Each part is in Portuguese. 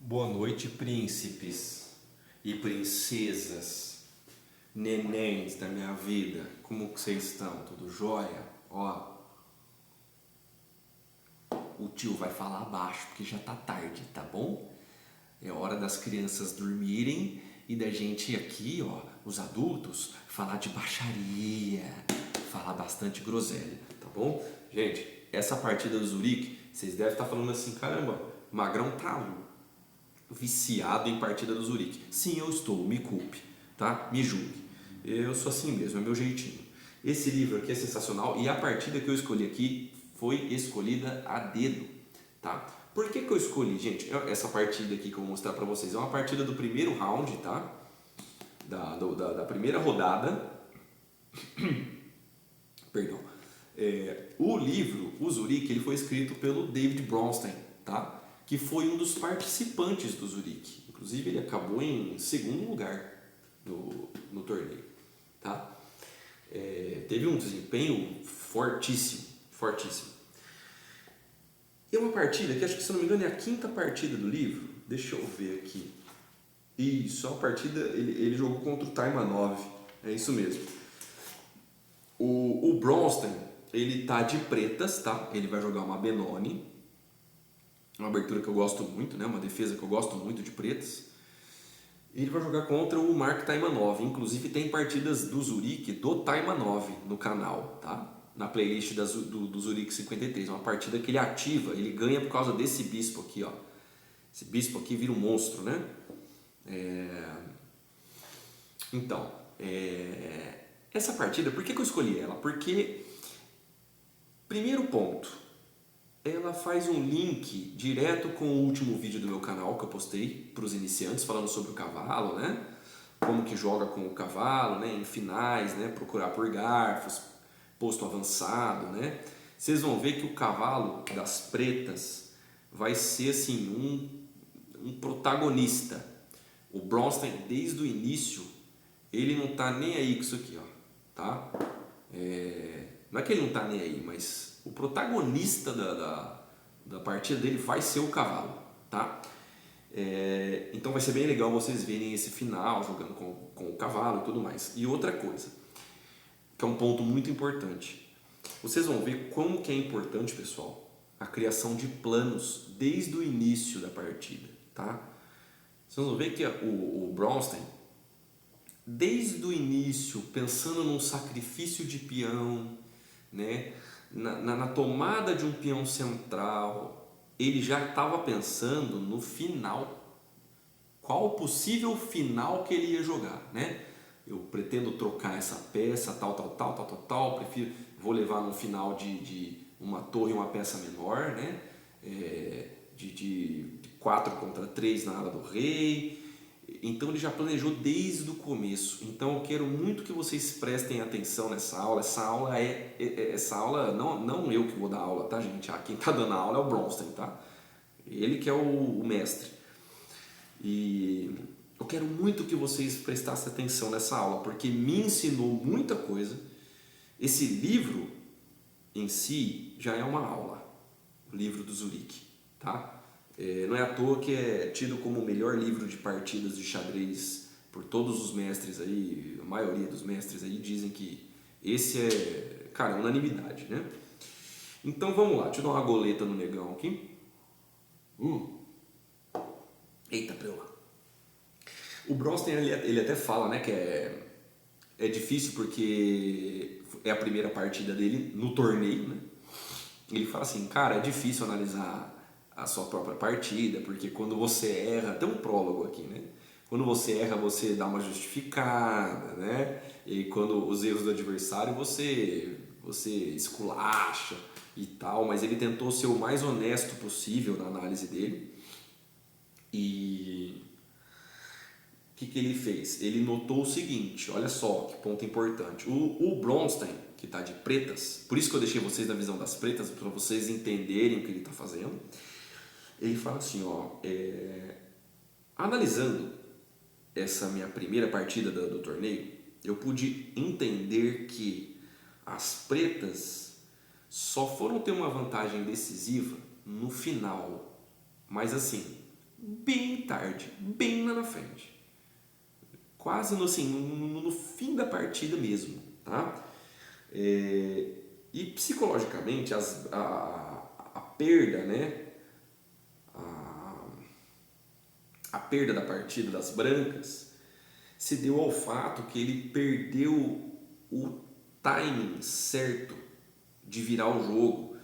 Boa noite, príncipes e princesas, nenéns da minha vida. Como que vocês estão? Tudo jóia? Ó, o tio vai falar baixo porque já tá tarde, tá bom? É hora das crianças dormirem e da gente aqui, ó, os adultos, falar de baixaria, falar bastante groselha, tá bom? Gente, essa partida do Zurique, vocês devem estar falando assim, caramba, Magrão tá viciado em partida do Zurique. Sim, eu estou, me culpe, tá? Me julgue. Eu sou assim mesmo, é meu jeitinho. Esse livro aqui é sensacional e a partida que eu escolhi aqui foi escolhida a dedo, tá? Por que que eu escolhi, gente? Essa partida aqui que eu vou mostrar pra vocês é uma partida do primeiro round, tá? Da primeira rodada. Perdão. O livro, o Zurique, ele foi escrito pelo David Bronstein, tá? Que foi um dos participantes do Zurique. Inclusive, ele acabou em segundo lugar no torneio, tá? Teve um desempenho fortíssimo, fortíssimo. E é uma partida que, acho que se não me engano, é a quinta partida do livro. Deixa eu ver aqui. Isso, é uma partida, ele jogou contra o Taimanov, é isso mesmo. O Bronstein, ele tá de pretas, tá? Ele vai jogar uma Benoni, uma abertura que eu gosto muito, né? Uma defesa que eu gosto muito de pretas. Ele vai jogar contra o Mark Taimanov. Inclusive tem partidas do Zurique do Taimanov no canal, tá? Na playlist do Zurique 53. É uma partida que ele ativa, ele ganha por causa desse bispo aqui, ó. Esse bispo aqui vira um monstro, né? Então, essa partida, por que eu escolhi ela? Porque, primeiro ponto, ela faz um link direto com o último vídeo do meu canal que eu postei para os iniciantes, falando sobre o cavalo, né? Como que joga com o cavalo, né? Em finais, né? Procurar por garfos, posto avançado, né? Vocês vão ver que o cavalo das pretas vai ser assim um protagonista. O Bronstein, desde o início, ele não tá nem aí com isso aqui, ó, tá? Não é que ele não tá nem aí, mas o protagonista da partida dele vai ser o cavalo, tá? Então vai ser bem legal vocês verem esse final jogando com o cavalo e tudo mais. E outra coisa, que é um ponto muito importante, vocês vão ver como que é importante, pessoal, a criação de planos desde o início da partida, tá? Vocês vão ver que o Bronstein, desde o início, pensando num sacrifício de peão, né? Na tomada de um peão central, ele já estava pensando no final. Qual o possível final que ele ia jogar, né? Eu pretendo trocar essa peça, tal, vou levar no final de uma torre e uma peça menor, né? De 4 contra 3 na ala do rei. Então ele já planejou desde o começo. Então eu quero muito que vocês prestem atenção nessa aula. Essa aula não eu que vou dar aula, tá, gente? Quem está dando a aula é o Bronstein, tá? Ele que é o mestre. E eu quero muito que vocês prestassem atenção nessa aula, porque me ensinou muita coisa. Esse livro em si já é uma aula, o livro do Zurique, tá? Não é à toa que é tido como o melhor livro de partidas de xadrez por todos os mestres aí, a maioria dos mestres aí dizem que esse é, cara, unanimidade, né? Então vamos lá, deixa eu dar uma goleta no negão aqui. Eita, pra eu lá. O Bronstein, ele até fala, né, que é difícil porque é a primeira partida dele no torneio, né? Ele fala assim, cara, é difícil analisar a sua própria partida, porque quando você erra, tem um prólogo aqui, né? Quando você erra, você dá uma justificada, né? E quando os erros do adversário, você esculacha e tal, mas ele tentou ser o mais honesto possível na análise dele. E o que ele fez? Ele notou o seguinte, olha só que ponto importante. O Bronstein, que está de pretas, por isso que eu deixei vocês na visão das pretas, para vocês entenderem o que ele está fazendo. Ele fala assim, ó, analisando essa minha primeira partida do torneio, eu pude entender que as pretas só foram ter uma vantagem decisiva no final, mas assim, bem tarde, bem lá na frente. Quase assim, no fim da partida mesmo. Tá? E psicologicamente a perda, né? A perda da partida das brancas se deu ao fato que ele perdeu o timing certo de virar o jogo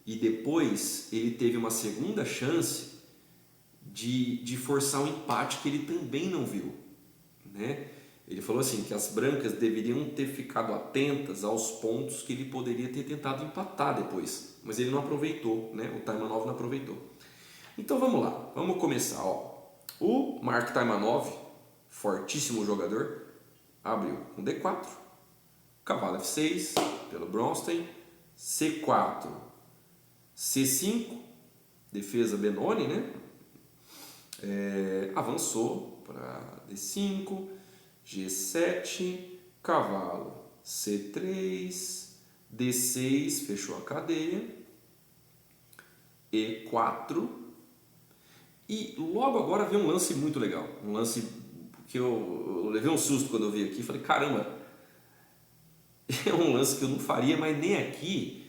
e depois ele teve uma segunda chance de forçar um empate que ele também não viu, né? Ele falou assim que as brancas deveriam ter ficado atentas aos pontos que ele poderia ter tentado empatar depois, mas ele não aproveitou, né? O Taimanov não aproveitou. Então vamos lá, vamos começar. Ó. O Mark Taimanov, fortíssimo jogador, abriu com D4, cavalo F6 pelo Bronstein, C4, C5, defesa Benoni, né? Avançou para D5, G7, cavalo C3, D6, fechou a cadeia, E4, e logo agora vem um lance muito legal, um lance que eu levei um susto quando eu vi aqui, falei, caramba, é um lance que eu não faria, mas nem aqui,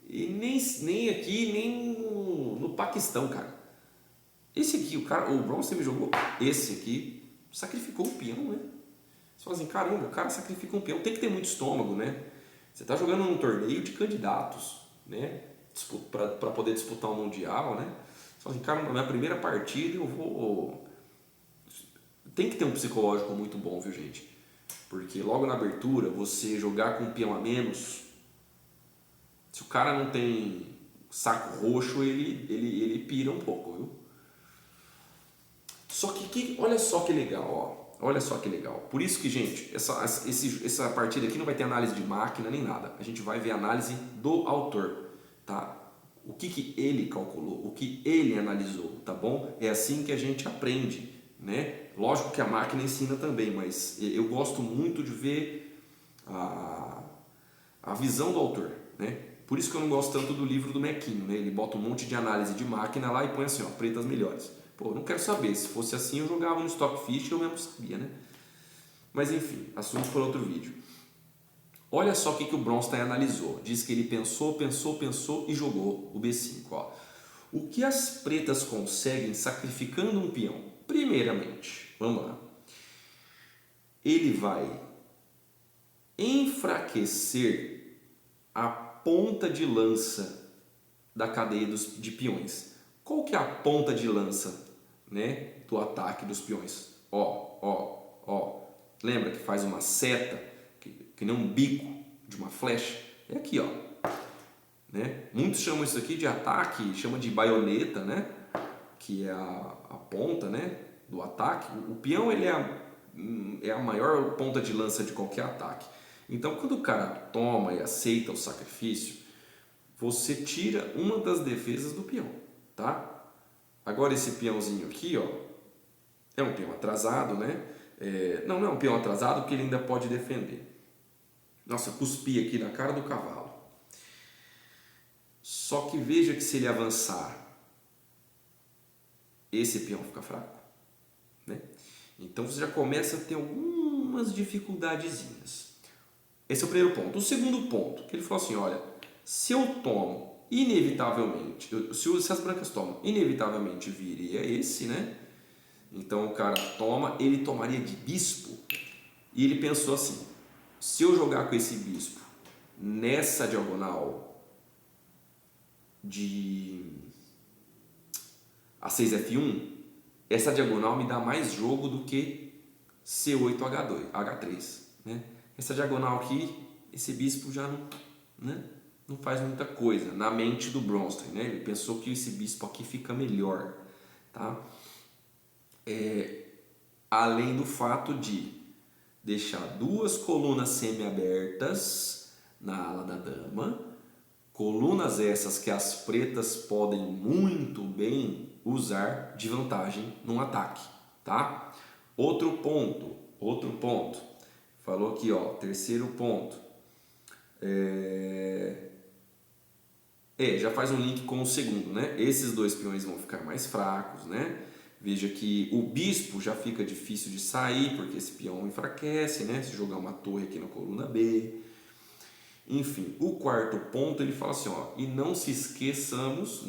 e nem aqui, nem no Paquistão, cara. Esse aqui, o Bronson me jogou, esse aqui, sacrificou o peão, né? Você fala assim, caramba, o cara sacrifica um peão, tem que ter muito estômago, né? Você está jogando num torneio de candidatos, né? Para poder disputar um mundial, né? Você fala assim, cara, na minha primeira partida eu vou... Tem que ter um psicológico muito bom, viu, gente? Porque logo na abertura, você jogar com um peão a menos, se o cara não tem saco roxo, ele pira um pouco, viu? Só que olha só que legal, ó. Olha só que legal. Por isso que, gente, essa partida aqui não vai ter análise de máquina nem nada. A gente vai ver a análise do autor, tá? O que ele calculou, o que ele analisou, tá bom? É assim que a gente aprende, né? Lógico que a máquina ensina também, mas eu gosto muito de ver a visão do autor, né? Por isso que eu não gosto tanto do livro do Mequinho, né? Ele bota um monte de análise de máquina lá e põe assim, ó, pretas melhores. Pô, não quero saber, se fosse assim eu jogava no Stockfish, eu mesmo sabia, né? Mas enfim, assunto para outro vídeo. Olha só o que o Bronstein analisou. Diz que ele pensou e jogou o B5. Ó. O que as pretas conseguem sacrificando um peão? Primeiramente, vamos lá. Ele vai enfraquecer a ponta de lança da cadeia de peões. Qual que é a ponta de lança, né, do ataque dos peões? Ó. Lembra que faz uma seta, que nem um bico de uma flecha? É aqui, ó. Né? Muitos chamam isso aqui de ataque, chamam de baioneta, né? Que é a ponta, né, do ataque. O peão ele é a maior ponta de lança de qualquer ataque. Então, quando o cara toma e aceita o sacrifício, você tira uma das defesas do peão, tá? Agora esse peãozinho aqui, ó, é um peão atrasado, né? Não é um peão atrasado porque ele ainda pode defender. Nossa, cuspi aqui na cara do cavalo. Só que veja que se ele avançar, esse peão fica fraco, né? Então você já começa a ter algumas dificuldadezinhas. Esse é o primeiro ponto. O segundo ponto, que ele falou assim, olha, se eu tomo inevitavelmente, se as brancas tomam, inevitavelmente viria esse, né? Então o cara toma, ele tomaria de bispo e ele pensou assim, se eu jogar com esse bispo nessa diagonal de A6F1, essa diagonal me dá mais jogo do que C8H2, H3, né? Essa diagonal aqui, esse bispo já não faz muita coisa na mente do Bronstein, né? Ele pensou que esse bispo aqui fica melhor, tá? Além do fato de deixar duas colunas semi-abertas na ala da dama, colunas essas que as pretas podem muito bem usar de vantagem num ataque, tá? Outro ponto, falou aqui, ó, terceiro ponto, já faz um link com o segundo, né? Esses dois peões vão ficar mais fracos, né? Veja que o bispo já fica difícil de sair, porque esse peão enfraquece, né? Se jogar uma torre aqui na coluna B. Enfim, o quarto ponto ele fala assim, ó, e não nos esqueçamos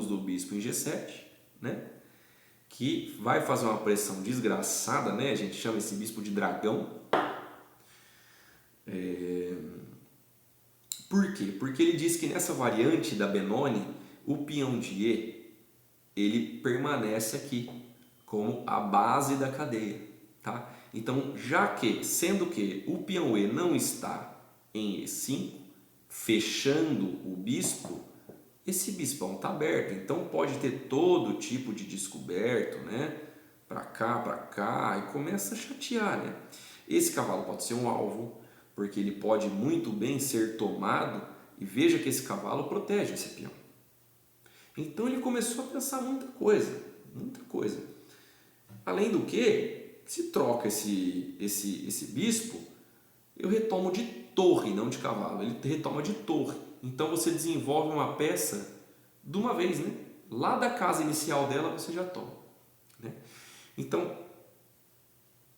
do bispo em G7, né? Que vai fazer uma pressão desgraçada, né? A gente chama esse bispo de dragão. Por quê? Porque ele diz que nessa variante da Benoni, o peão de E, ele permanece aqui como a base da cadeia, tá? Então, sendo que o peão E não está em E5, fechando o bispo, esse bispão está aberto, então pode ter todo tipo de descoberto, né? Para cá, e começa a chatear, né? Esse cavalo pode ser um alvo, porque ele pode muito bem ser tomado, e veja que esse cavalo protege esse peão. Então ele começou a pensar muita coisa, muita coisa. Além do que, se troca esse bispo, eu retomo de torre, não de cavalo, ele retoma de torre. Então você desenvolve uma peça de uma vez, né? Lá da casa inicial dela você já toma, né? Então,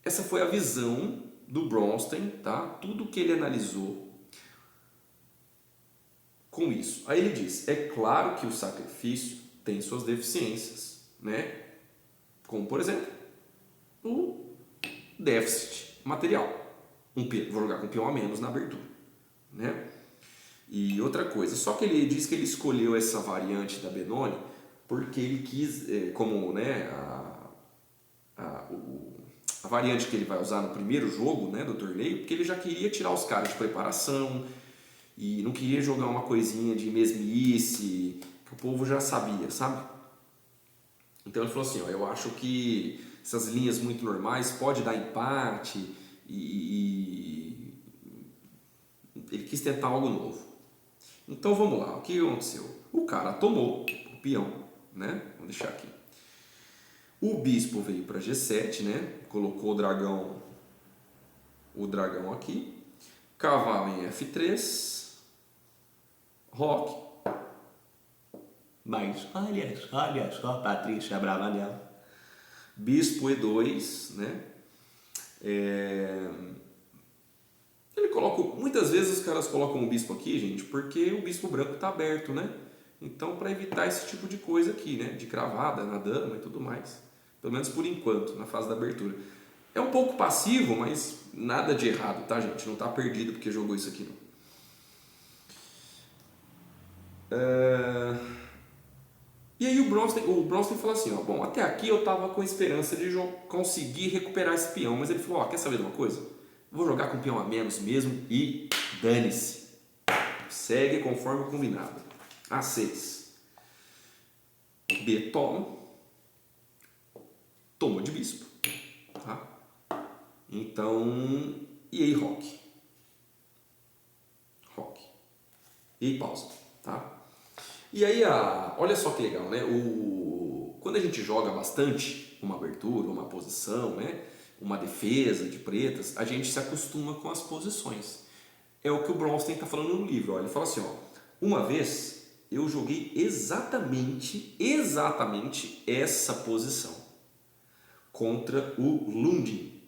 essa foi a visão do Bronstein, tá? Tudo que ele analisou com isso. Aí ele diz, é claro que o sacrifício tem suas deficiências, né? Como, por exemplo, o déficit material. Vou jogar com um peão a menos na abertura, né? E outra coisa, só que ele diz que ele escolheu essa variante da Benoni porque ele quis, como, né, a variante que ele vai usar no primeiro jogo, né, do torneio, porque ele já queria tirar os caras de preparação e não queria jogar uma coisinha de mesmice que o povo já sabia, sabe? Então ele falou assim, ó, eu acho que essas linhas muito normais pode dar empate e ele quis tentar algo novo. Então vamos lá, o que aconteceu? O cara tomou o peão, né? Vamos deixar aqui. O bispo veio para G7, né? Colocou o dragão aqui. Cavalo em F3. Roque. Mas olha só, Patrícia Bravanel. Bispo E2, né? Ele coloca, muitas vezes os caras colocam o bispo aqui, gente, porque o bispo branco está aberto, né? Então, para evitar esse tipo de coisa aqui, né? De cravada na dama e tudo mais. Pelo menos por enquanto, na fase da abertura. É um pouco passivo, mas nada de errado, tá, gente? Não está perdido porque jogou isso aqui, não. E aí o Bronstein falou assim, ó, bom, até aqui eu tava com esperança de conseguir recuperar esse peão, mas ele falou, ó, quer saber de uma coisa? Vou jogar com peão a menos mesmo e dane-se. Segue conforme combinado. A6. B toma. Toma de bispo. Tá? Então, e aí roque. Roque. E aí pausa. Tá? E aí, olha só que legal, né? Quando a gente joga bastante uma abertura, uma posição, né? Uma defesa de pretas, a gente se acostuma com as posições. É o que o Bronstein está falando no livro. Ó. Ele fala assim, ó, uma vez eu joguei exatamente essa posição contra o Lundin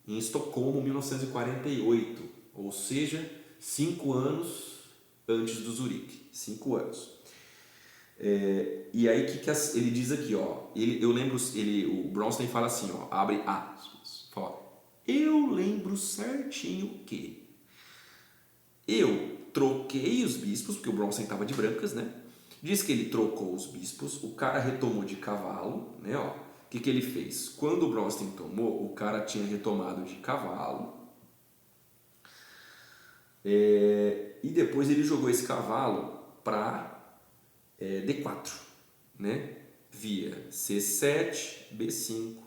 em Estocolmo, 1948, ou seja, 5 anos antes do Zurique, 5 anos. E aí que ele diz aqui, ó, o Bronstein fala assim, ó, abre aspas, fala, eu lembro certinho que eu troquei os bispos, porque o Bronstein estava de brancas, né? Diz que ele trocou os bispos, o cara retomou de cavalo, né? Ó, o que ele fez? Quando o Bronstein tomou, o cara tinha retomado de cavalo. E depois ele jogou esse cavalo para D4, né? Via C7, B5,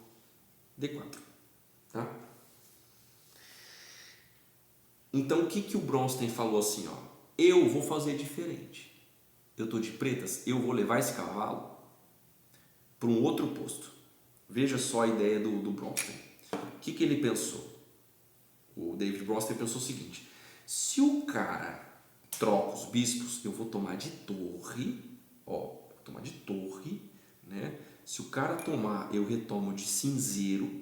D4, tá? Então o que o Bronstein falou assim, ó? Eu vou fazer diferente. Eu tô de pretas, eu vou levar esse cavalo para um outro posto. Veja só a ideia do Bronstein. O que ele pensou? O David Bronstein pensou o seguinte: se o cara troca os bispos, eu vou tomar de torre, ó, vou tomar de torre, né? Se o cara tomar, eu retomo de cinzeiro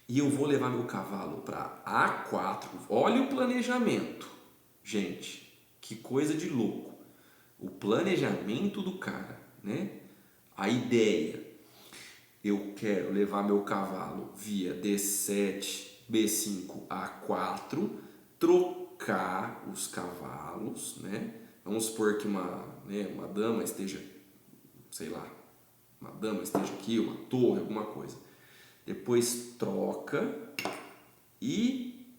e eu vou levar meu cavalo para A4. Olha o planejamento, gente, que coisa de louco. O planejamento do cara, né? A ideia, eu quero levar meu cavalo via D7, B5, A4, trocar os cavalos, né? Vamos supor que uma dama esteja, sei lá, uma dama esteja aqui, uma torre, alguma coisa. Depois troca e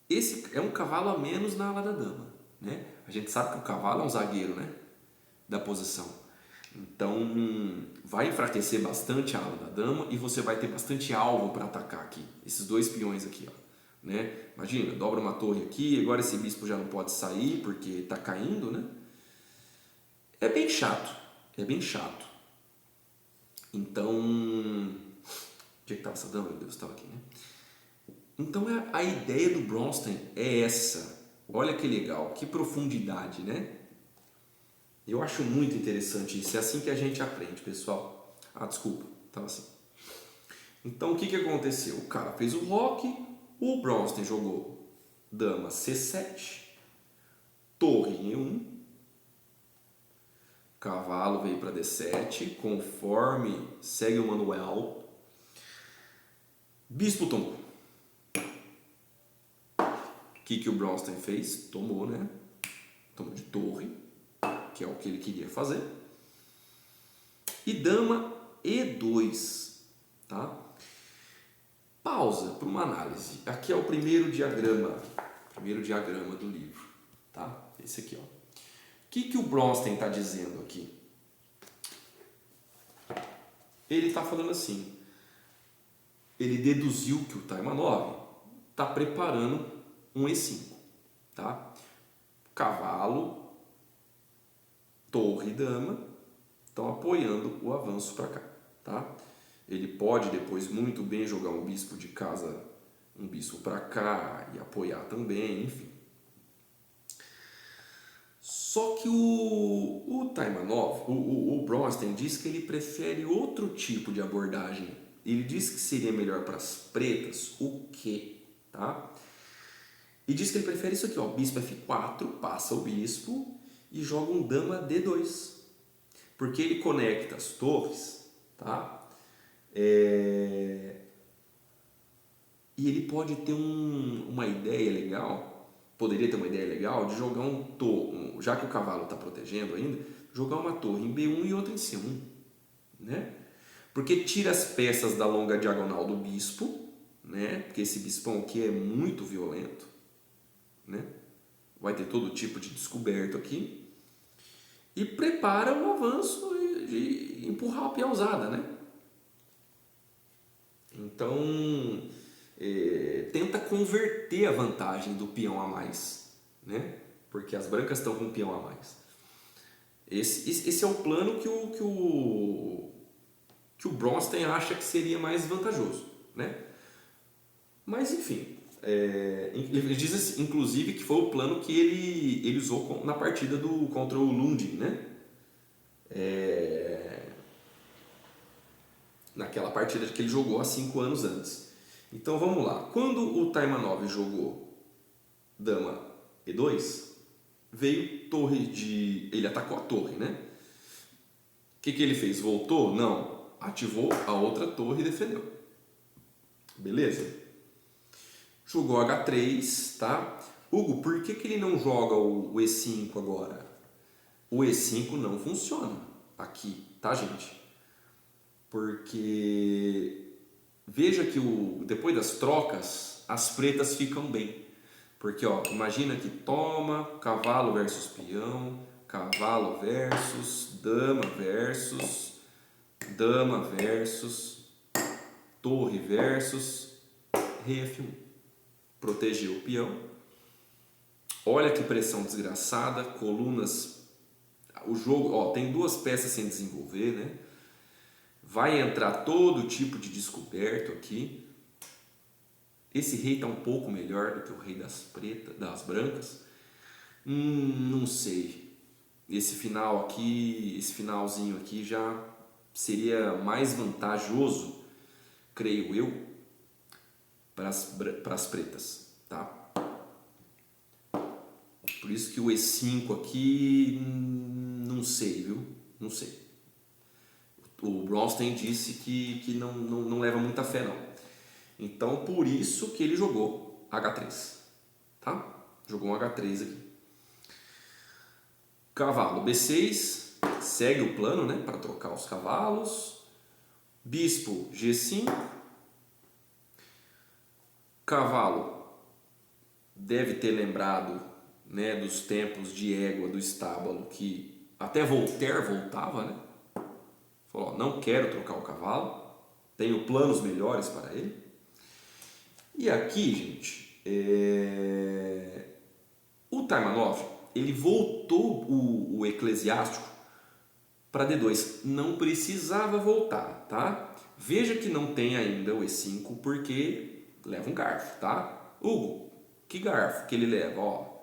esse é um cavalo a menos na ala da dama, né? A gente sabe que o cavalo é um zagueiro, né? Da posição. Então vai enfraquecer bastante a ala da dama e você vai ter bastante alvo para atacar aqui. Esses dois peões aqui, ó, né? Imagina, dobra uma torre aqui, agora esse bispo já não pode sair porque está caindo, né? É bem chato, é bem chato. Então, onde é que estava essa dama? Meu Deus, estava aqui, né? Então a ideia do Bronstein é essa. Olha que legal, que profundidade, né? Eu acho muito interessante isso. É assim que a gente aprende, pessoal. Ah, desculpa, estava assim. Então o que aconteceu? O cara fez o roque, o Bronstein jogou dama C7, torre em 1, cavalo veio para D7, conforme segue o manual, bispo tomou. O que o Bronstein fez? Tomou, né? Tomou de torre, que é o que ele queria fazer. E dama E2, tá? Pausa para uma análise. Aqui é o primeiro diagrama do livro, tá? Esse aqui, ó. O que o Bronstein está dizendo aqui? Ele está falando assim, ele deduziu que o Taimanov está preparando um E5, tá? Cavalo, torre e dama estão apoiando o avanço para cá, tá? Ele pode depois muito bem jogar um bispo de casa, um bispo para cá e apoiar também, enfim. Só que o Taimanov, o Bronstein diz que ele prefere outro tipo de abordagem. Ele diz que seria melhor para as pretas o quê? Tá? E diz que ele prefere isso aqui, ó, bispo F4, passa o bispo e joga um dama D2. Porque ele conecta as torres, tá? E ele pode ter uma ideia legal, poderia ter uma ideia legal de jogar já que o cavalo está protegendo ainda, jogar uma torre em B1 e outra em C1, né? Porque tira as peças da longa diagonal do bispo, né? Porque esse bispão aqui é muito violento, né? Vai ter todo tipo de descoberto aqui e prepara o avanço de empurrar a peãozada, né? Então tenta converter a vantagem do peão a mais, né? Porque as brancas estão com um peão a mais. Esse é o plano que o Bronstein acha que seria mais vantajoso, né? Mas enfim, ele diz inclusive que foi o plano que ele usou na partida contra o Lundin, né? Naquela partida que ele jogou há 5 anos antes. Então vamos lá. Quando o Taimanov jogou dama E2, veio torre de... Ele atacou a torre, né? O que ele fez? Voltou? Não. Ativou a outra torre e defendeu. Beleza? Jogou H3, tá? Hugo, por que ele não joga o E5 agora? O E5 não funciona aqui, tá, gente? Porque veja que depois das trocas, as pretas ficam bem. Porque, ó, imagina que toma, cavalo versus peão, cavalo versus, dama versus, torre versus, rei F1. Protegeu o peão. Olha que pressão desgraçada, colunas. O jogo, ó, tem 2 peças sem desenvolver, né? Vai entrar todo tipo de descoberto aqui. Esse rei está um pouco melhor do que o rei das brancas. Não sei. Esse finalzinho aqui já seria mais vantajoso, creio eu, para as pretas, tá? Por isso que o E5 aqui, não sei, viu? Não sei. O Bronstein disse que não leva muita fé, não. Então, por isso que ele jogou H3, tá? Jogou um H3 aqui. Cavalo B6, segue o plano, né? Para trocar os cavalos. Bispo G5. Cavalo deve ter lembrado, né, dos tempos de égua do estábulo, que até Voltaire voltava, né? Falou, não quero trocar o cavalo, tenho planos melhores para ele. E aqui, gente, o Taimanov, ele voltou o eclesiástico para D2. Não precisava voltar, tá? Veja que não tem ainda o E5 porque leva um garfo, tá? Hugo, que garfo que ele leva? Ó,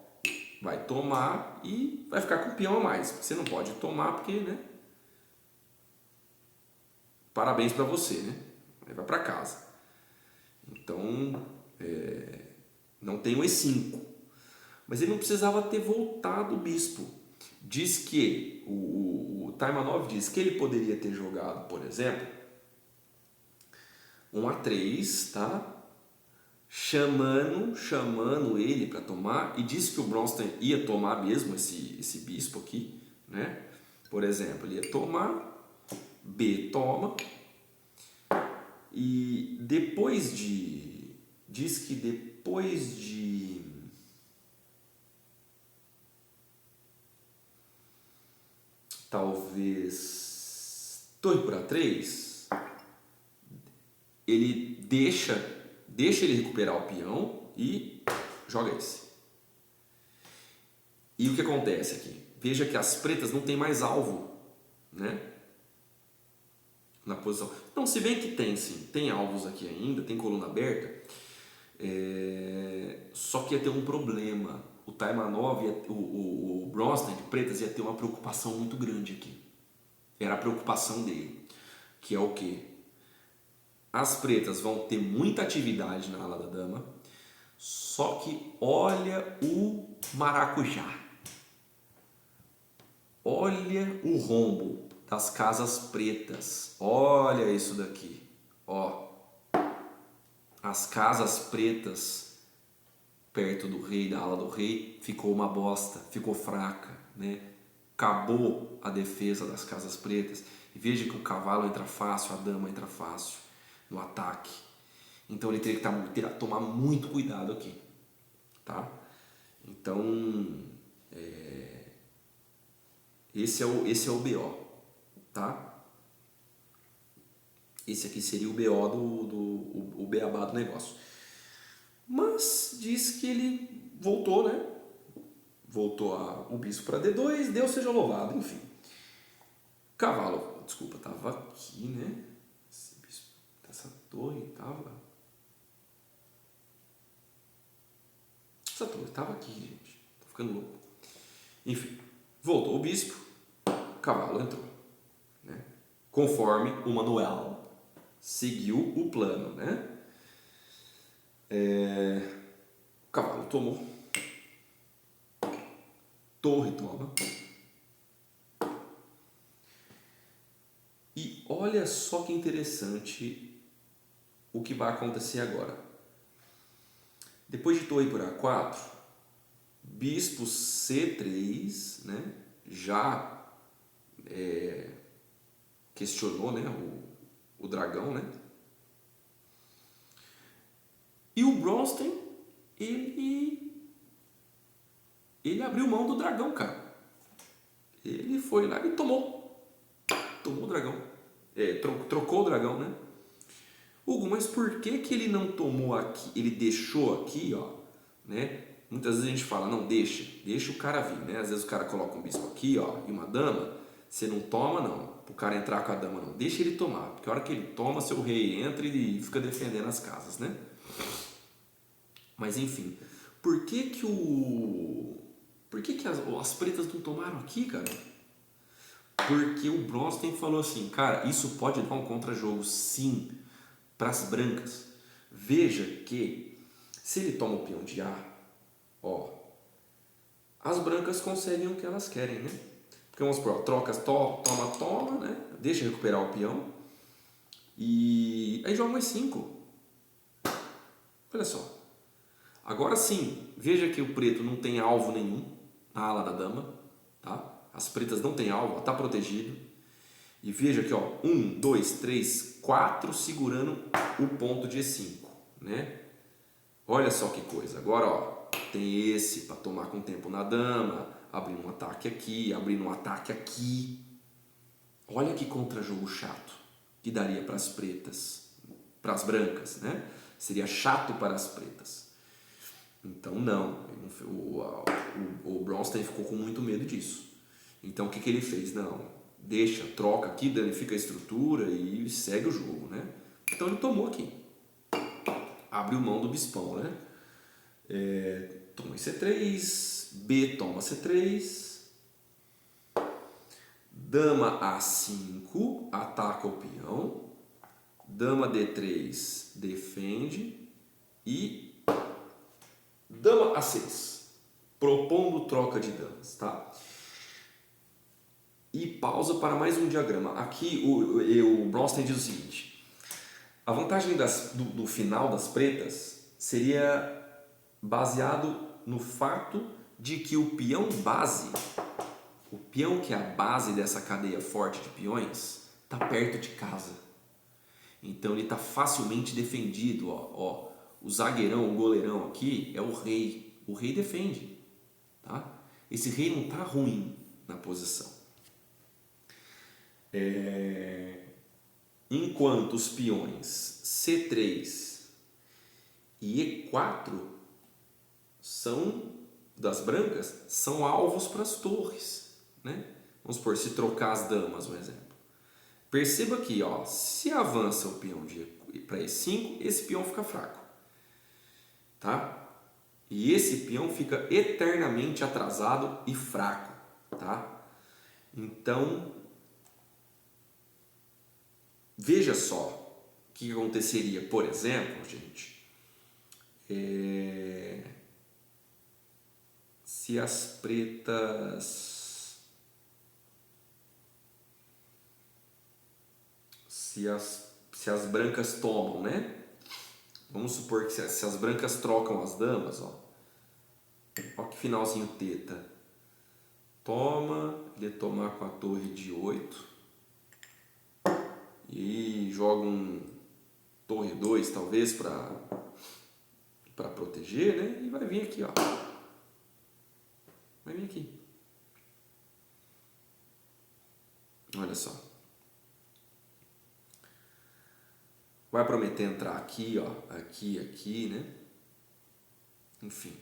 vai tomar e vai ficar com o peão a mais. Você não pode tomar porque, né? Parabéns para você, né? Vai para casa. Então, não tem o E5. Mas ele não precisava ter voltado o bispo. Diz que, o Taimanov diz que ele poderia ter jogado, por exemplo, um A3, tá? Chamando ele para tomar, e disse que o Bronstein ia tomar mesmo esse bispo aqui, né? Por exemplo, ele ia tomar, B toma, e depois de... diz que depois de... talvez torre por A3, ele deixa ele recuperar o peão e joga esse. E o que acontece aqui? Veja que as pretas não tem mais alvo, né? Na posição. Não, se bem que tem sim, tem alvos aqui ainda, tem coluna aberta, só que ia ter um problema. O Taimanov, o Bronstein de pretas ia ter uma preocupação muito grande aqui. Era a preocupação dele, que é o quê? As pretas vão ter muita atividade na ala da dama, só que olha o maracujá. Olha o rombo das casas pretas. Olha isso daqui. Ó, as casas pretas perto do rei, da ala do rei, ficou uma bosta, ficou fraca, né? Acabou a defesa das casas pretas. E veja que o cavalo entra fácil, a dama entra fácil no ataque. Então ele teria que tomar muito cuidado aqui, tá? Então, esse é o BO, tá? Esse aqui seria o BO o beabá do negócio. Mas diz que ele voltou, né? Voltou o bispo para D2, Deus seja louvado, enfim. Cavalo, desculpa, tava aqui, né? Esse bispo, essa torre tava... essa torre tava aqui, gente. Tô ficando louco. Enfim, voltou o bispo, cavalo entrou, né? Conforme o manual seguiu o plano, né? O cavalo tomou, torre toma, e olha só que interessante o que vai acontecer agora. Depois de torre por A4, bispo C3, né? Já questionou, né? O dragão, né? E o Bronstein, ele abriu mão do dragão, cara. Ele foi lá e tomou o dragão. Trocou o dragão, né? Hugo, mas por que ele não tomou aqui? Ele deixou aqui, ó, né? Muitas vezes a gente fala, não, deixa o cara vir, né? Às vezes o cara coloca um bispo aqui, ó, e uma dama, você não toma, não. O cara entrar com a dama, não. Deixa ele tomar, porque a hora que ele toma, seu rei entra e fica defendendo as casas, né? Mas enfim, por que as pretas não tomaram aqui, cara? Porque o Bronstein falou assim, cara, isso pode dar um contra-jogo sim para as brancas. Veja que se ele toma o peão de A, ó, as brancas conseguem o que elas querem, né? Porque vamos supor, trocas, toma, né? Deixa recuperar o peão e aí joga mais 5. Olha só. Agora sim, veja que o preto não tem alvo nenhum na ala da dama, tá? As pretas não tem alvo, está protegido. E veja aqui, ó, 1, 2, 3, 4 segurando o ponto de E5, né? Olha só que coisa. Agora, ó, tem esse para tomar com tempo na dama, abrindo um ataque aqui, abrindo um ataque aqui. Olha que contra-jogo chato que daria para as pretas, para as brancas, né? Seria chato para as pretas. Então não, o Bronstein ficou com muito medo disso. Então o que ele fez? Não, deixa, troca aqui, danifica a estrutura e segue o jogo, né? Então ele tomou aqui, abriu mão do bispão, né? Toma C3, B toma C3, dama A5, ataca o peão, dama D3 defende e dama A6, propondo troca de damas, tá? E pausa para mais um diagrama. Aqui o Bronstein diz o seguinte: a vantagem do final das pretas seria baseado no fato de que o peão base, o peão que é a base dessa cadeia forte de peões, está perto de casa. Então ele está facilmente defendido. Ó, o zagueirão, o goleirão aqui é o rei. O rei defende. Tá? Esse rei não está ruim na posição. Enquanto os peões C3 e E4 são das brancas, são alvos para as torres, né? Vamos supor, se trocar as damas, um exemplo. Perceba aqui, ó, se avança o peão para E5, esse peão fica fraco, tá? E esse peão fica eternamente atrasado e fraco, tá? Então, veja só o que aconteceria, por exemplo, gente, se as pretas, se as brancas tomam, né? Vamos supor que se as brancas trocam as damas, ó que finalzinho teta. Toma, ele ia tomar com a torre de 8 e joga um torre 2 talvez para proteger, né? E vai vir aqui, ó. Vai vir aqui. Olha só. Vai prometer entrar aqui, ó, aqui, né? Enfim.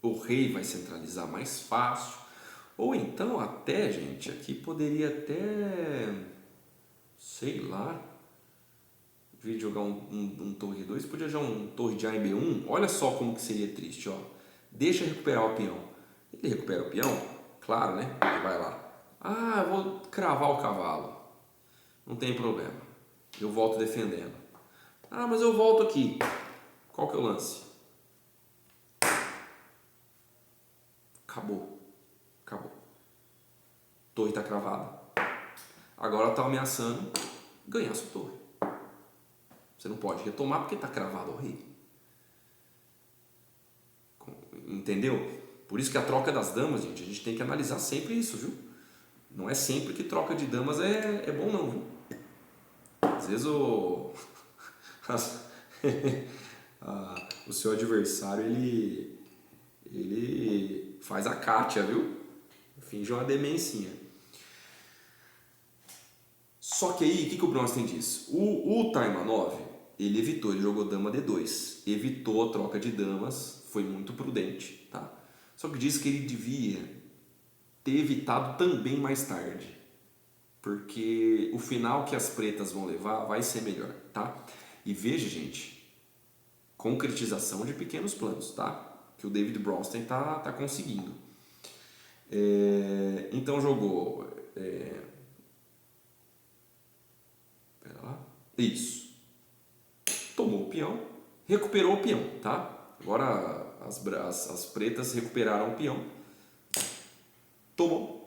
O rei vai centralizar mais fácil. Ou então até, gente, aqui poderia até, sei lá, em vez de jogar um torre 2, podia jogar um torre de A e B1. Olha só como que seria triste, ó. Deixa recuperar o peão. Ele recupera o peão? Claro, né? Ele vai lá. Ah, eu vou cravar o cavalo. Não tem problema. Eu volto defendendo. Ah, mas eu volto aqui. Qual que é o lance? Acabou. Torre está cravada. Agora está ameaçando ganhar sua torre. Você não pode retomar porque está cravado ao rei. Entendeu? Por isso que a troca das damas, gente, a gente tem que analisar sempre isso, viu? Não é sempre que troca de damas é bom não, viu? Às vezes o seu adversário ele faz a Kátia, viu? Finge uma demencinha. Só que aí, o que o Bronstein diz? O Taimanov, ele evitou, ele jogou dama D2, evitou a troca de damas, foi muito prudente, tá? Só que diz que ele devia ter evitado também mais tarde, porque o final que as pretas vão levar vai ser melhor, tá? E veja, gente, concretização de pequenos planos, tá? Que o David Bronstein tá conseguindo. Então jogou... pera lá. Isso. Tomou o peão, recuperou o peão, tá? Agora as pretas recuperaram o peão. Tomou.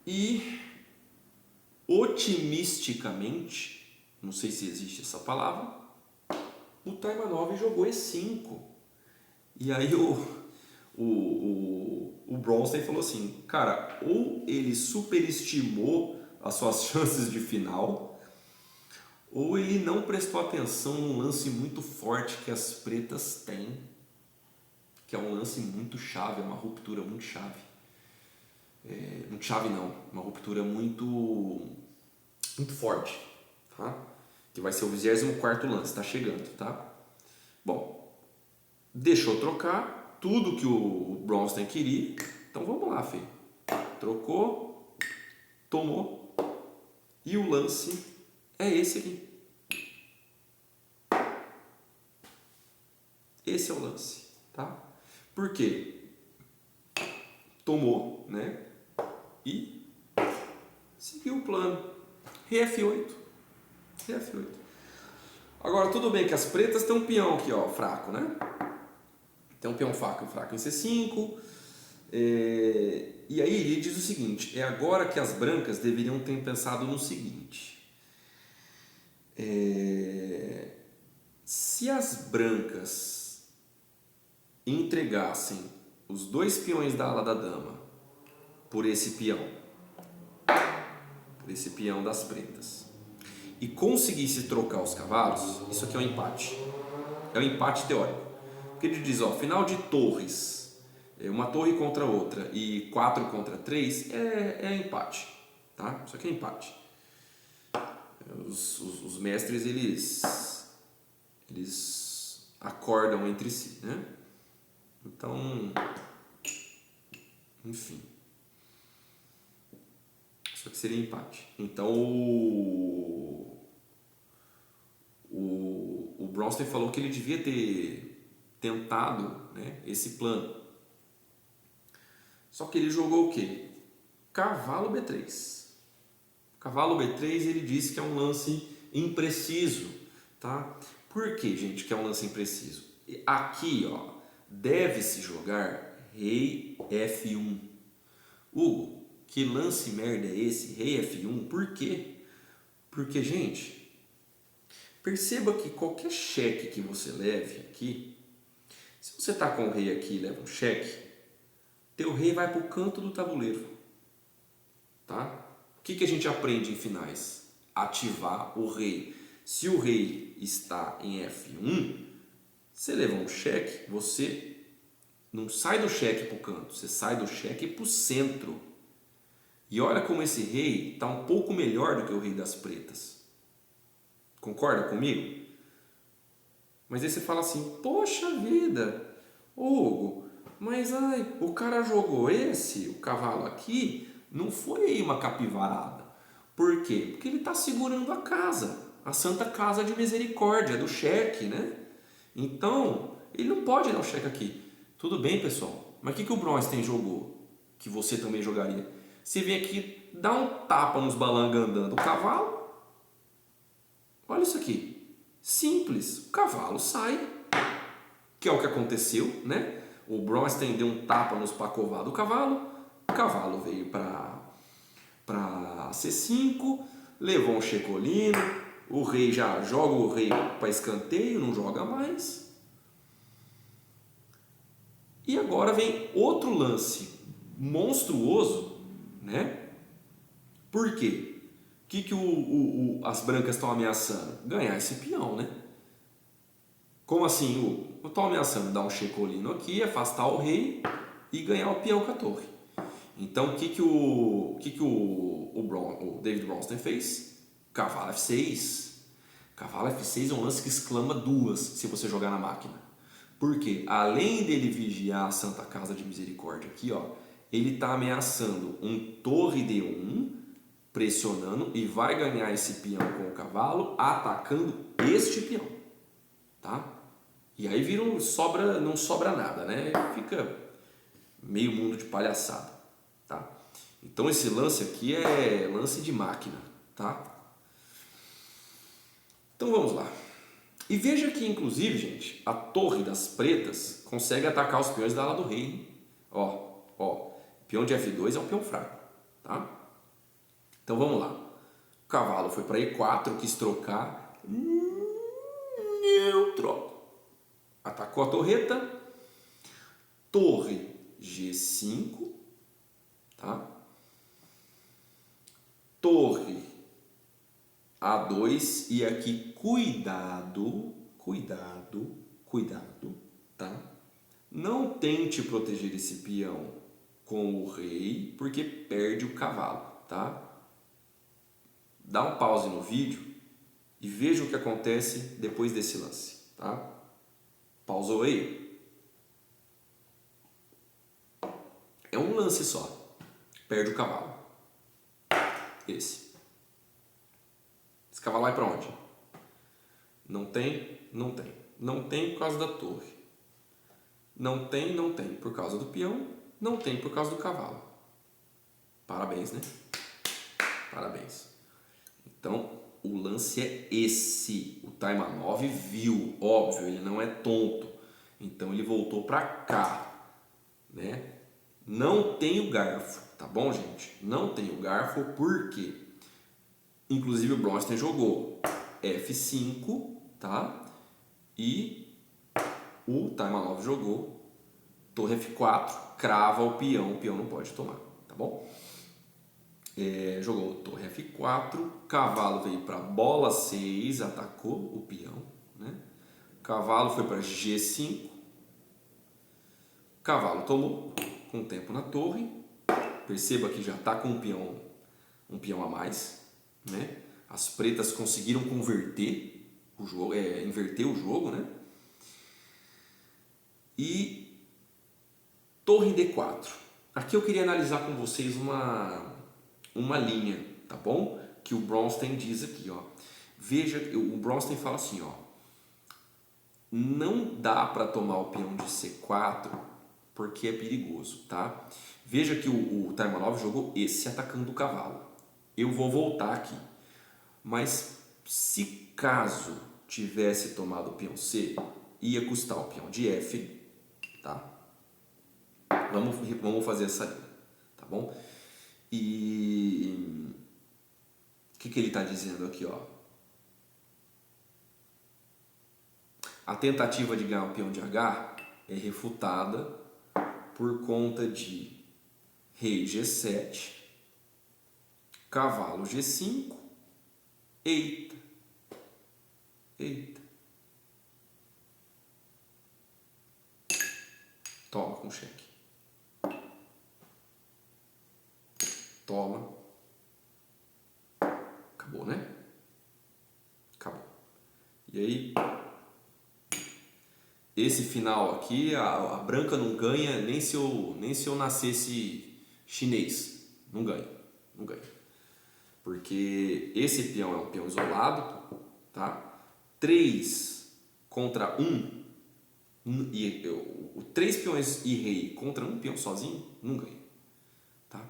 E otimisticamente, não sei se existe essa palavra, o Taimanov jogou E5. E aí o Bronstein falou assim, cara, ou ele superestimou as suas chances de final, ou ele não prestou atenção num lance muito forte que as pretas têm, que é um lance muito chave, é uma ruptura muito chave. Muito chave não, uma ruptura muito forte, tá? Que vai ser o 24º lance, tá chegando, tá? Bom, deixou trocar tudo que o Bronstein queria, então vamos lá, Fê. Trocou, tomou, e o lance é esse aqui. Esse é o lance, tá? Por quê? Tomou, né? E seguiu o plano. Rei F8. Rei F8. Agora, tudo bem que as pretas têm um peão aqui, ó, fraco, né? Tem um peão fraco em C5. E aí ele diz o seguinte, é agora que as brancas deveriam ter pensado no seguinte. Se as brancas entregassem os dois peões da ala da dama por esse peão das pretas, e conseguisse trocar os cavalos, isso aqui é um empate. É um empate teórico. Porque ele diz, ó, final de torres, uma torre contra outra e 4 contra 3 é empate, tá? Isso aqui é empate. Os mestres, eles acordam entre si, né? Então, enfim. Isso aqui seria empate. Então, o Bronstein falou que ele devia ter tentado, né, esse plano. Só que ele jogou o quê? Cavalo B3. Cavalo B3 ele disse que é um lance impreciso, tá? Por que, gente, que é um lance impreciso? Aqui, ó, deve-se jogar rei F1. Hugo, que lance merda é esse? Rei F1? Por quê? Porque, gente, perceba que qualquer cheque que você leve aqui, se você está com o rei aqui e leva um cheque, teu rei vai para o canto do tabuleiro, tá? O que a gente aprende em finais? Ativar o rei. Se o rei está em F1, você leva um cheque, você não sai do cheque para o canto, você sai do cheque para o centro. E olha como esse rei está um pouco melhor do que o rei das pretas. Concorda comigo? Mas aí você fala assim, poxa vida, Hugo, mas o cara jogou o cavalo aqui, não foi aí uma capivarada. Por quê? Porque ele está segurando a casa, a Santa Casa de Misericórdia, do cheque, né? Então, ele não pode dar o cheque aqui. Tudo bem, pessoal, mas o que o Bronstein jogou? Que você também jogaria? Você vem aqui, dá um tapa nos balangandã do cavalo. Olha isso aqui. Simples. O cavalo sai. Que é o que aconteceu, né? O Bronstein deu um tapa nos pacová do cavalo. O cavalo veio para C5. Levou um checolino. O rei já joga o rei para escanteio. Não joga mais. E agora vem outro lance monstruoso, né? Por quê? O que as brancas estão ameaçando? Ganhar esse peão, né? Como assim? Eu estou ameaçando dar um checolino aqui, afastar o rei e ganhar o peão com a torre. Então, o David Bronstein fez? Cavalo F6. Cavalo F6 é um lance que exclama duas se você jogar na máquina. Por quê? Além dele vigiar a Santa Casa de Misericórdia aqui, ó, ele está ameaçando um torre D1, pressionando, e vai ganhar esse peão com o cavalo, atacando este peão. Tá? E aí vira não sobra nada, né? Fica meio mundo de palhaçada, tá? Então esse lance aqui é lance de máquina, tá? Então vamos lá. E veja que, inclusive, gente, a torre das pretas consegue atacar os peões da ala do rei, hein? Ó, peão de F2 é um peão fraco, tá? Então vamos lá. O cavalo foi para E4, quis trocar. Não troco. Atacou a torreta. Torre G5, tá? Torre A2 e aqui cuidado, tá? Não tente proteger esse peão com o rei, porque perde o cavalo, tá? Dá um pause no vídeo e veja o que acontece depois desse lance, tá? Pausou aí? É um lance só. Perde o cavalo. Esse cavalo vai para onde? Não tem. Não tem por causa da torre. Não tem por causa do peão. Não tem por causa do cavalo. Parabéns, né? Parabéns. Então, o lance é esse. O Taimanov viu. Óbvio, ele não é tonto. Então, ele voltou para cá, né? Não tem o garfo, tá bom, gente? Não tem o garfo porque, inclusive, o Bronstein jogou F5, tá? E o Taimanov jogou torre F4, crava o peão não pode tomar, tá bom? Jogou torre F4, cavalo veio para bola 6, atacou o peão, né? Cavalo foi para G5, cavalo tomou com tempo na torre. Perceba que já está com um peão a mais, né? As pretas conseguiram converter o jogo, inverter o jogo, né? E torre D4. Aqui eu queria analisar com vocês uma linha, tá bom? Que o Bronstein diz aqui, ó. Veja, o Bronstein fala assim, ó. Não dá para tomar o peão de C4 porque é perigoso, tá? Veja que o Taimanov jogou esse atacando o cavalo. Eu vou voltar aqui. Mas se caso tivesse tomado o peão C, ia custar o peão de F, tá? Vamos fazer essa linha, tá bom? E o que ele está dizendo aqui, ó? A tentativa de ganhar o peão de H é refutada por conta de rei G7, cavalo G5, eita, toma com cheque, toma, acabou, né? Acabou. E aí, esse final aqui, a branca não ganha nem se eu nascesse chinês, não ganha. Porque esse peão é um peão isolado, tá? 3 contra 1, e 3 peões e rei contra um peão sozinho, não ganha, tá?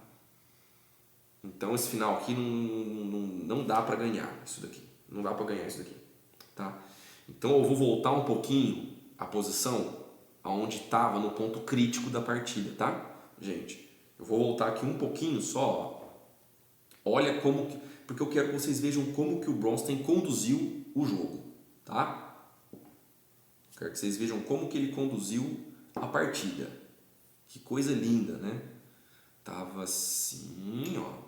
Então esse final aqui não dá para ganhar isso daqui, não dá para ganhar isso daqui, tá? Então eu vou voltar um pouquinho a posição aonde estava no ponto crítico da partida, tá? Gente, eu vou voltar aqui um pouquinho só, ó. Olha como que, porque eu quero que vocês vejam como que o Bronstein conduziu o jogo, tá? Quero que vocês vejam como que ele conduziu a partida. Que coisa linda, né? Tava assim, ó.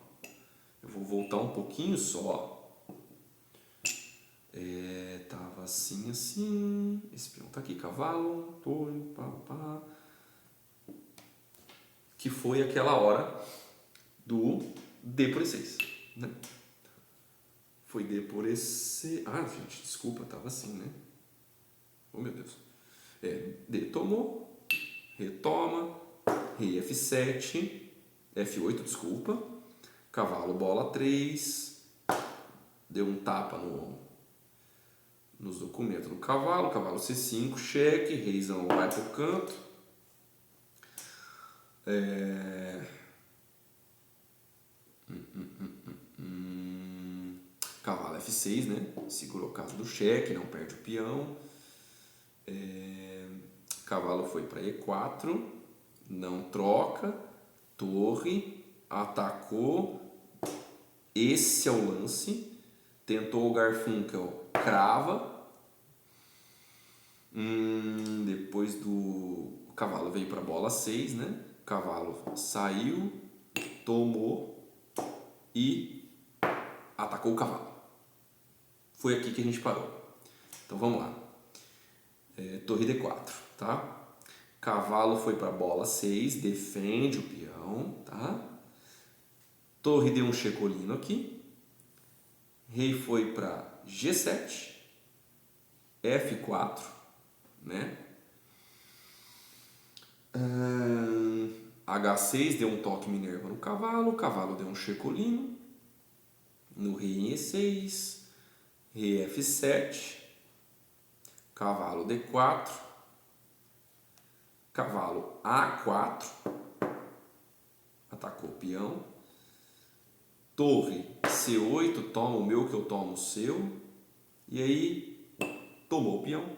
Eu vou voltar um pouquinho só. Tava assim. Esse peão tá aqui, cavalo, torre, pá. Que foi aquela hora do D por E6, né? Foi D por E6. Ah, gente, desculpa, tava assim, né? Oh, meu Deus. D tomou, retoma, rei F7, F8, desculpa, cavalo bola 3, deu um tapa nos documentos do cavalo, cavalo C5, cheque, reizão vai pro canto. Cavalo F6, né? Segurou a casa do cheque, não perde o peão. Cavalo foi para E4, não troca, torre, atacou. Esse é o lance. Tentou o Garfunkel, crava. Depois do o cavalo veio para bola 6, né? O cavalo saiu, tomou e atacou o cavalo. Foi aqui que a gente parou. Então vamos lá. Torre D4, tá? Cavalo foi para bola 6, defende o peão, tá? Torre deu um checolino aqui. Rei foi para G7, F4, né? H6 deu um toque Minerva no cavalo, o cavalo deu um checolino. No rei em E6, rei F7, cavalo D4, cavalo A4, atacou o peão. Torre C8, toma o meu que eu tomo o seu. E aí, tomou o peão.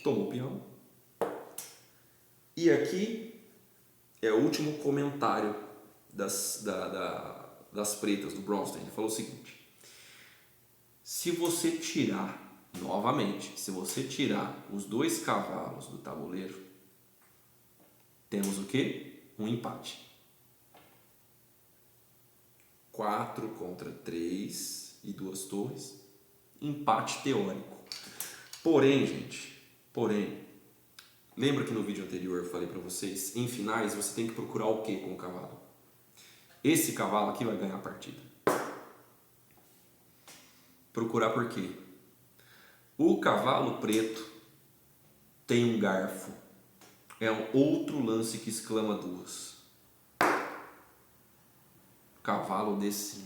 Tomou o peão. E aqui é o último comentário das pretas do Bronstein. Ele falou o seguinte: se você tirar, novamente, se você tirar os dois cavalos do tabuleiro, temos o quê? Um empate. 4 contra 3 e 2 torres. Empate teórico. Porém, gente, lembra que no vídeo anterior eu falei para vocês, em finais você tem que procurar o que com o cavalo? Esse cavalo aqui vai ganhar a partida. Procurar por quê? O cavalo preto tem um garfo. É um outro lance que exclama duas. Cavalo D5.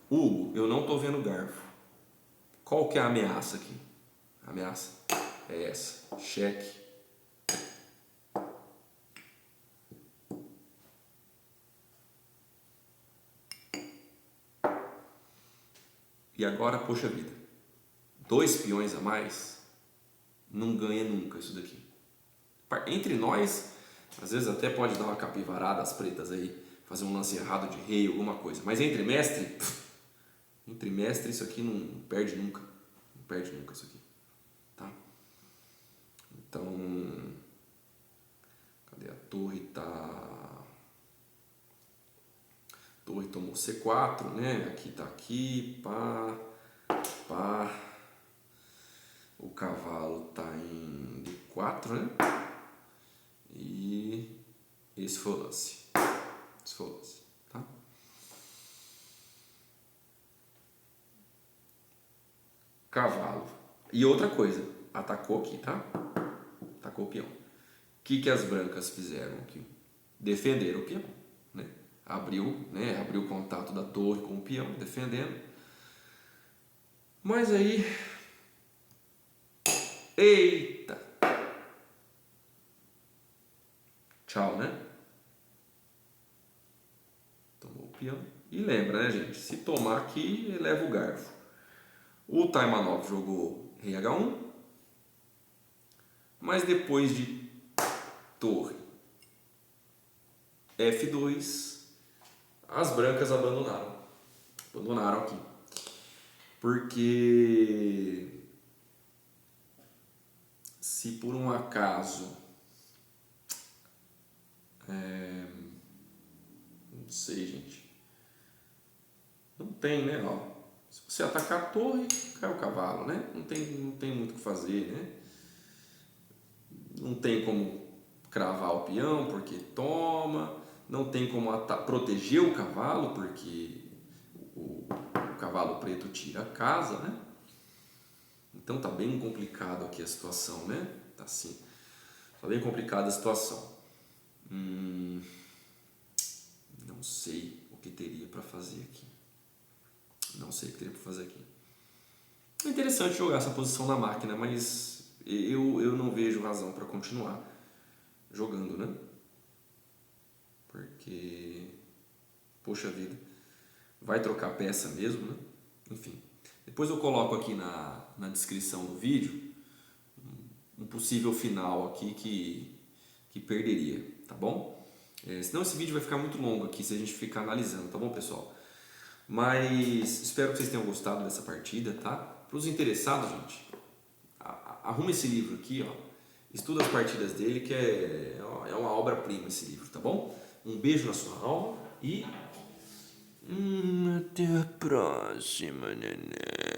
Hugo, eu não tô vendo garfo. Qual que é a ameaça aqui? A ameaça é essa. Cheque. E agora, poxa vida, 2 peões a mais não ganha nunca isso daqui. Entre nós, às vezes até pode dar uma capivarada às pretas aí, fazer um lance errado de rei, alguma coisa. Mas entre mestre isso aqui não perde nunca. Não perde nunca isso aqui. Tá? Então, cadê a torre? A torre tomou C4, né? Aqui tá aqui, pá, pá. O cavalo tá em D4, né? E esse foi o lance. Tá? Cavalo. E outra coisa, atacou aqui, tá? Atacou o peão. O que as brancas fizeram aqui? Defenderam o peão, né? Abriu o contato da torre com o peão, defendendo. Mas aí, eita! Tchau, né? Tomou o peão. E lembra, né, gente? Se tomar aqui, eleva o garfo. O Taimanov jogou rei H1, mas depois de torre F2, as brancas abandonaram aqui. Porque se por um acaso, não sei, gente, não tem, né? Ó, se você atacar a torre, cai o cavalo, né? Não tem muito o que fazer, né? Não tem como cravar o peão porque toma, não tem como proteger o cavalo porque o cavalo preto tira a casa, né? Então tá bem complicado aqui a situação, né? Tá assim, tá bem complicada a situação. Não sei o que teria para fazer aqui. É interessante jogar essa posição na máquina, mas eu não vejo razão para continuar jogando, né? Porque, poxa vida, vai trocar peça mesmo, né? Enfim, depois eu coloco aqui na descrição do vídeo um possível final aqui que perderia, tá bom? Senão esse vídeo vai ficar muito longo aqui se a gente ficar analisando, tá bom, pessoal? Mas espero que vocês tenham gostado dessa partida, tá? Para os interessados, gente, arruma esse livro aqui, ó. Estuda as partidas dele, que é uma obra-prima esse livro, tá bom? Um beijo na sua alma e até a próxima, neném.